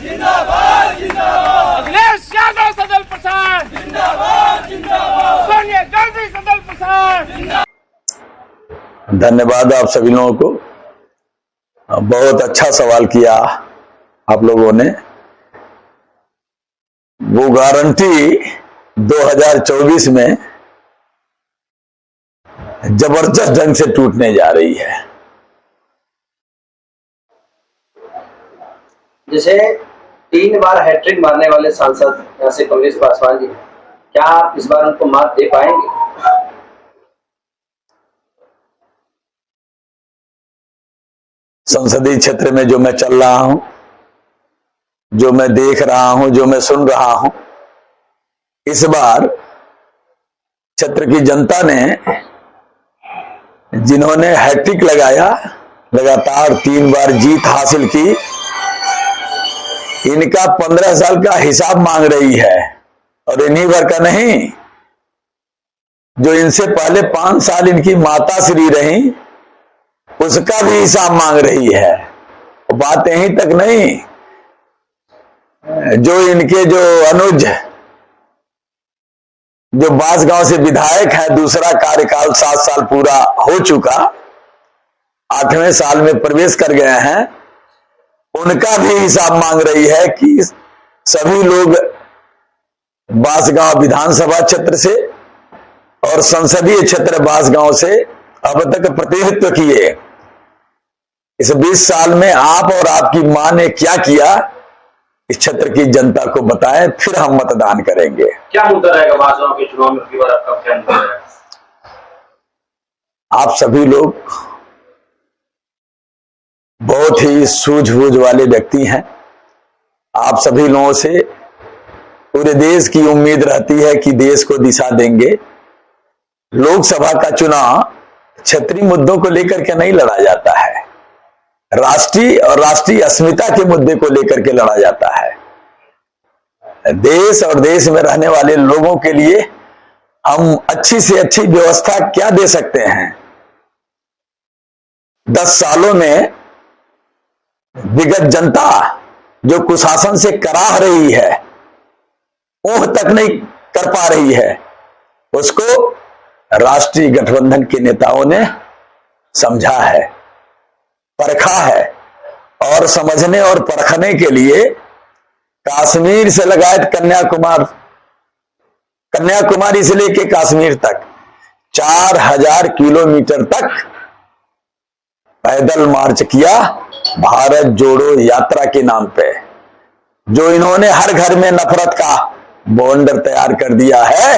जिंदाबाद जिंदाबाद, अखिलेश यादव सदल प्रसाद जिंदाबाद जिंदाबाद, सोनिया गांधी सदल प्रसाद। धन्यवाद आप सभी लोगों को। बहुत अच्छा सवाल किया आप लोगों ने। वो गारंटी 2024 में जबरदस्त ढंग से टूटने जा रही है। जैसे 3 बार हैट्रिक मारने वाले सांसद यहाँ से कांग्रेस पासवान जी, क्या आप इस बार उनको मात दे पाएंगे? संसदीय क्षेत्र में जो मैं चल रहा हूं, जो मैं देख रहा हूं, जो मैं सुन रहा हूं, इस बार क्षेत्र की जनता ने, जिन्होंने हैट्रिक लगाया, लगातार 3 बार जीत हासिल की, इनका 15 साल का हिसाब मांग रही है। और इन्हीं भर का नहीं, जो इनसे पहले 5 साल इनकी माता श्री रही, उसका भी हिसाब मांग रही है। बात यहीं तक नहीं, जो इनके जो अनुज, जो बांसगांव से विधायक है, दूसरा कार्यकाल 7 साल पूरा हो चुका, 8वें साल में प्रवेश कर गए हैं, उनका भी हिसाब मांग रही है कि सभी लोग बांसगांव विधानसभा क्षेत्र से और संसदीय क्षेत्र बांसगांव से अब तक प्रतिनिधित्व किए। इस 20 साल में आप और आपकी मां ने क्या किया, इस क्षेत्र की जनता को बताएं, फिर हम मतदान करेंगे। क्या मुद्दा रहेगा बांसगांव के चुनाव में? की बार आपका क्या मुद्दा रहेगा? आप सभी लोग बहुत ही सूझबूझ वाले व्यक्ति हैं। आप सभी लोगों से पूरे देश की उम्मीद रहती है कि देश को दिशा देंगे। लोकसभा का चुनाव क्षेत्रीय मुद्दों को लेकर के नहीं लड़ा जाता है, राष्ट्रीय और राष्ट्रीय अस्मिता के मुद्दे को लेकर के लड़ा जाता है। देश और देश में रहने वाले लोगों के लिए हम अच्छी से अच्छी व्यवस्था क्या दे सकते हैं। 10 सालों में विगत जनता जो कुशासन से कराह रही है, ऊह तक नहीं कर पा रही है, उसको राष्ट्रीय गठबंधन के नेताओं ने समझा है, परखा है। और समझने और परखने के लिए कश्मीर से लगाए कन्याकुमारी से लेके कश्मीर तक 4000 किलोमीटर तक पैदल मार्च किया, भारत जोड़ो यात्रा के नाम पे। जो इन्होंने हर घर में नफरत का बॉन्डर तैयार कर दिया है,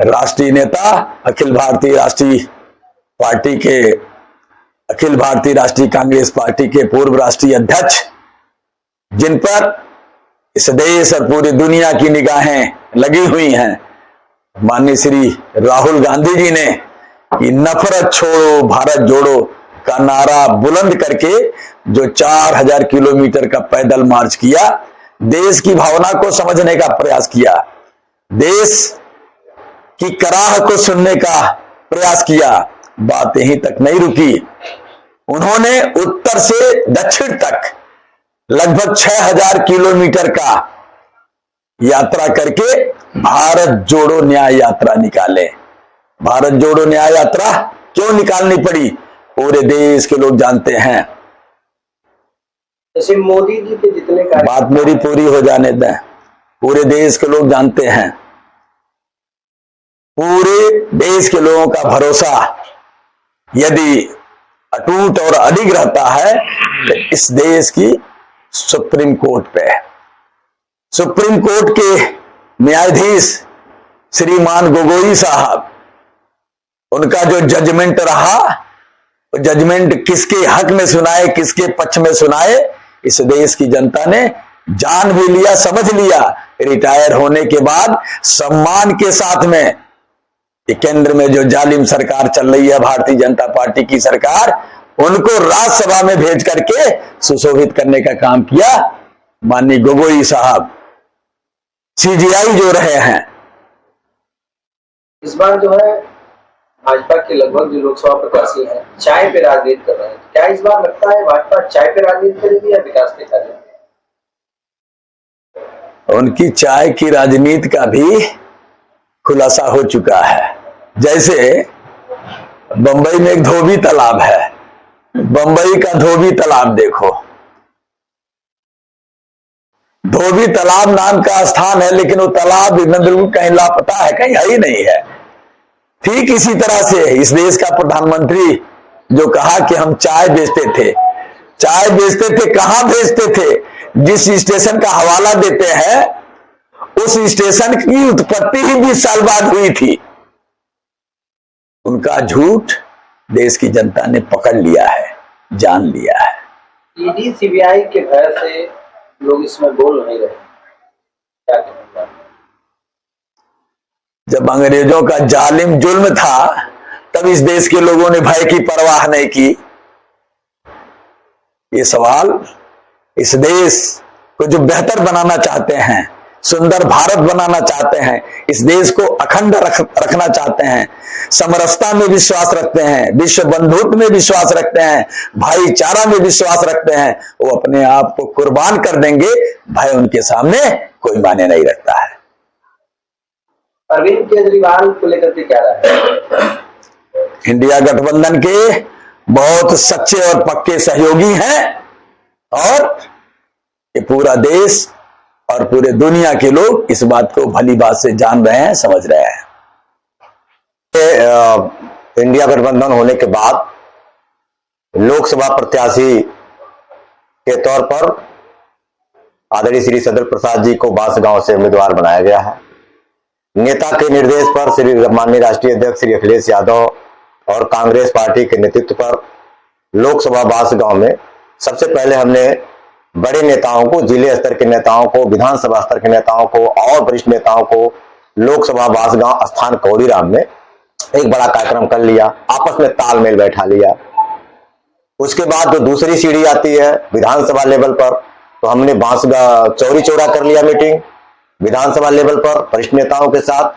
राष्ट्रीय नेता, अखिल भारतीय राष्ट्रीय कांग्रेस पार्टी के पूर्व राष्ट्रीय अध्यक्ष, जिन पर इस देश और पूरी दुनिया की निगाहें लगी हुई हैं, माननीय श्री राहुल गांधी जी ने कि नफरत छोड़ो भारत जोड़ो का नारा बुलंद करके जो 4000 किलोमीटर का पैदल मार्च किया, देश की भावना को समझने का प्रयास किया, देश की कराह को सुनने का प्रयास किया। बात यहीं तक नहीं रुकी, उन्होंने उत्तर से दक्षिण तक लगभग 6000 किलोमीटर का यात्रा करके भारत जोड़ो न्याय यात्रा निकाले। भारत जोड़ो न्याय यात्रा क्यों निकालनी पड़ी, पूरे देश के लोग जानते हैं। जैसे मोदी जी के जितने बात मेरी पूरी हो जाने दें। पूरे देश के लोग जानते हैं, पूरे देश के लोगों का भरोसा यदि अटूट और अडिग रहता है तो इस देश की सुप्रीम कोर्ट पे। सुप्रीम कोर्ट के न्यायाधीश श्रीमान गोगोई साहब, उनका जो जजमेंट रहा, वो जजमेंट किसके हक में सुनाए, किसके पक्ष में सुनाए, इस देश की जनता ने जान भी लिया, समझ लिया। रिटायर होने के बाद सम्मान के साथ में केंद्र में जो जालिम सरकार चल रही है, भारतीय जनता पार्टी की सरकार, उनको राज्यसभा में भेज करके सुशोभित करने का काम किया माननीय गोगोई साहब, सीजीआई जो रहे हैं। इस बार जो है भाजपा के लगभग जो लोकसभा प्रत्याशी हैं चाय पे राजनीति कर रहे हैं, क्या इस बार लगता है भाजपा चाय पे राजनीति करेगी या विकास पे करेगी? उनकी चाय की राजनीति का भी खुलासा हो चुका है। जैसे बंबई में एक धोबी तालाब है, बंबई का धोबी तालाब देखो, धोबी तालाब नाम का स्थान है, लेकिन वो तालाब बिल्कुल कहीं लापता है, कहीं है ही नहीं है। ठीक इसी तरह से इस देश का प्रधानमंत्री जो कहा कि हम चाय बेचते थे, चाय बेचते थे, कहां बेचते थे? जिस स्टेशन का हवाला देते हैं उस स्टेशन की उत्पत्ति ही 20 साल बाद हुई थी। उनका झूठ देश की जनता ने पकड़ लिया है, जान लिया है। ईडी सीबीआई के भय से लोग इसमें बोल नहीं रहे, क्या कहेंगे? जब अंग्रेजों का जालिम जुल्म था तब इस देश के लोगों ने भय की परवाह नहीं की। ये सवाल इस देश को जो बेहतर बनाना चाहते हैं, सुंदर भारत बनाना चाहते हैं, इस देश को अखंड रखना चाहते हैं, समरसता में विश्वास रखते हैं, विश्व बंधुत्व में विश्वास रखते हैं, भाईचारा में विश्वास रखते हैं, वो अपने आप को कुर्बान कर देंगे। भय उनके सामने कोई मायने नहीं रखता है। अरविंद केजरीवाल को लेकर के क्या राय है? इंडिया गठबंधन के बहुत सच्चे और पक्के सहयोगी हैं और ये पूरा देश और पूरे दुनिया के लोग इस बात को भली बात से जान रहे हैं, समझ रहे हैं। इंडिया गठबंधन होने के बाद लोकसभा प्रत्याशी के तौर पर आदरणीय श्री सदल प्रसाद जी को बांसगांव से उम्मीदवार बनाया गया है। नेता के निर्देश पर श्री माननीय राष्ट्रीय अध्यक्ष श्री अखिलेश यादव और कांग्रेस पार्टी के नेतृत्व पर लोकसभा बांसगांव में सबसे पहले हमने बड़े नेताओं को, जिले स्तर के नेताओं को, विधानसभा स्तर के नेताओं को और वरिष्ठ नेताओं को लोकसभा बांसगांव स्थान कौड़ीराम में एक बड़ा कार्यक्रम कर लिया, आपस में तालमेल बैठा लिया। उसके बाद जो दूसरी सीढ़ी आती है विधानसभा लेवल पर, तो हमने बांसगांव चौरी चौरा कर लिया मीटिंग विधानसभा लेवल पर वरिष्ठ नेताओं के साथ।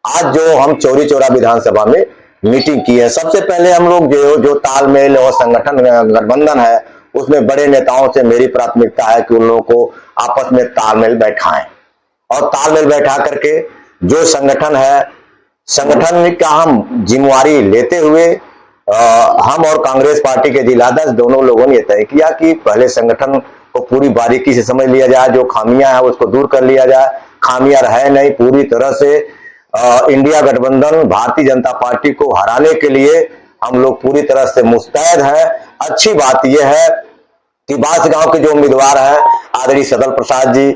आज जो हम चौरी चौरा विधानसभा में मीटिंग की है, सबसे पहले हम लोग जो तालमेल और संगठन गठबंधन है उसमें बड़े नेताओं से मेरी प्राथमिकता है कि उन लोगों को आपस में तालमेल बैठाएं और तालमेल बैठा करके जो संगठन है, संगठन का हम जिम्मेवारी लेते हुए हम और कांग्रेस पार्टी के जिलाध्यक्ष दोनों लोगों ने तय किया कि पहले संगठन को पूरी बारीकी से समझ लिया जाए, जो खामियां हैं उसको दूर कर लिया जाए। खामियां है नहीं, पूरी तरह से इंडिया गठबंधन भारतीय जनता पार्टी को हराने के लिए हम लोग पूरी तरह से मुस्तैद हैं। अच्छी बात यह है कि बांसगांव के जो उम्मीदवार हैं आदरणीय सदल प्रसाद जी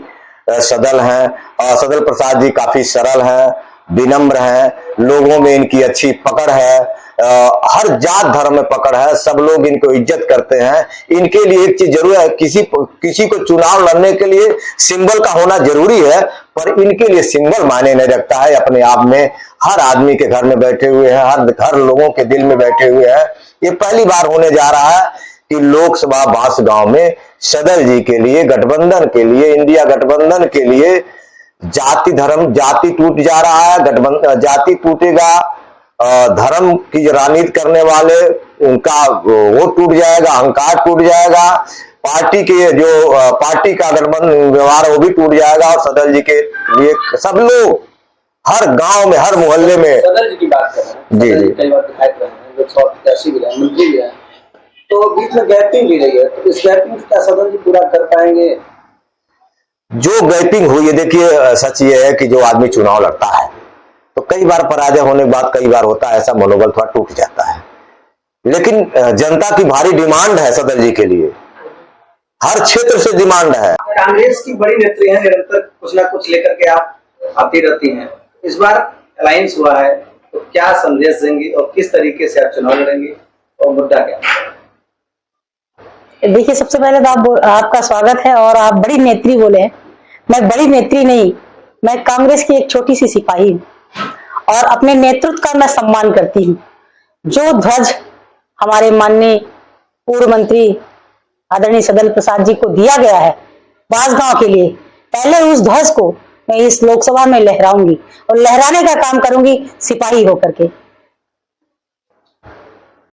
सदल हैं, और सदल प्रसाद जी काफी सरल हैं, विनम्र हैं, लोगों में इनकी अच्छी पकड़ है, हर जात धर्म में पकड़ है, सब लोग इनको इज्जत करते हैं। इनके लिए एक चीज जरूर है, किसी को चुनाव लड़ने के लिए सिंबल का होना जरूरी है, पर इनके लिए सिंबल मायने नहीं रखता है। अपने आप में हर आदमी के घर में बैठे हुए हैं, हर लोगों के दिल में बैठे हुए हैं। ये पहली बार होने जा रहा है कि लोकसभा बांसगांव में सदल जी के लिए, गठबंधन के लिए, इंडिया गठबंधन के लिए जाति टूट जा रहा है। गठबंधन जाति टूटेगा, धर्म की राजनीति करने वाले उनका वो टूट जाएगा, अहंकार टूट जाएगा, पार्टी के जो पार्टी का गठबंधन व्यवहार वो भी टूट जाएगा। और सदल जी के लिए सब लोग हर गांव में, हर मोहल्ले में, सदल जी की बात कर रहे हैं, जी कई बार विधायक रहे हैं, लोकसभा प्रत्याशी भी रहे, मंत्री भी रहे, तो बीच में गैपिंग भी रही है, तो इस गैपिंग का सदल जी पूरा कर पाएंगे? जो गैपिंग हुई है, देखिए सच ये है कि जो आदमी चुनाव लड़ता है तो कई बार पराजय होने के बाद कई बार होता है ऐसा, मनोबल थोड़ा टूट जाता है, लेकिन जनता की भारी डिमांड है सदल जी के लिए, हर क्षेत्र से डिमांड है। कांग्रेस की बड़ी नेत्री है, निरंतर कुछ ना कुछ लेकर के आप आती रहती हैं। इस बार अलायंस हुआ है तो क्या संदेश देंगे और किस तरीके से आप चुनाव लड़ेंगे और मुद्दा क्या? देखिए, सबसे पहले तो आपका स्वागत है और आप बड़ी नेत्री बोले हैं। मैं बड़ी नेत्री नहीं, मैं कांग्रेस की एक छोटी सी सिपाही हूँ और अपने नेतृत्व का मैं सम्मान करती हूँ। जो ध्वज हमारे माननीय पूर्व मंत्री आदरणीय सदल प्रसाद जी को दिया गया है बांसगांव के लिए, पहले उस ध्वज को मैं इस लोकसभा में लहराऊंगी और लहराने का काम करूंगी सिपाही होकर के।